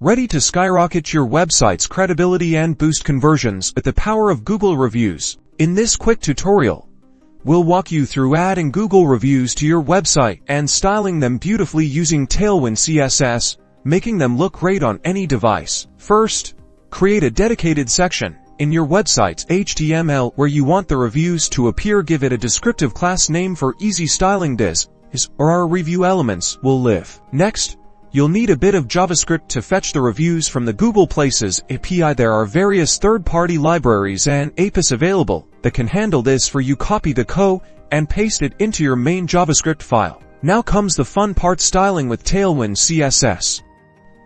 Ready to skyrocket your website's credibility and boost conversions with the power of Google reviews? In this quick tutorial, we'll walk you through adding Google reviews to your website and styling them beautifully using Tailwind CSS, making them look great on any device. First, create a dedicated section in your website's HTML where you want the reviews to appear. Give it a descriptive class name for easy styling. This is or our review elements will live. Next, you'll need a bit of JavaScript to fetch the reviews from the Google Places API. There are various third-party libraries and APIs available that can handle this for you. Copy the code and paste it into your main JavaScript file. Now comes the fun part, styling with Tailwind CSS.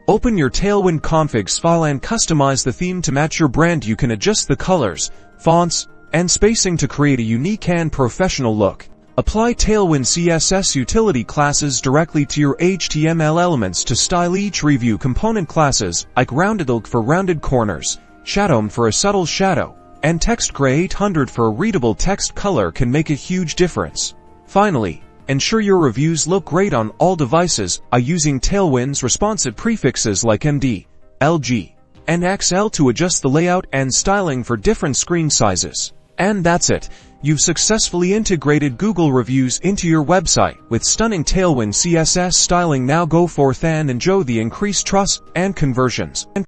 Open your Tailwind configs file and customize the theme to match your brand. You can adjust the colors, fonts, and spacing to create a unique and professional look. Apply Tailwind CSS utility classes directly to your HTML elements to style each review. Component classes like rounded look for rounded corners, shadow for a subtle shadow, and text gray 800 for a readable text color can make a huge difference. Finally, ensure your reviews look great on all devices by using Tailwind's responsive prefixes like MD, LG, and XL to adjust the layout and styling for different screen sizes. And that's it. You've successfully integrated Google reviews into your website with stunning Tailwind CSS styling. Now go forth and enjoy the increased trust and conversions.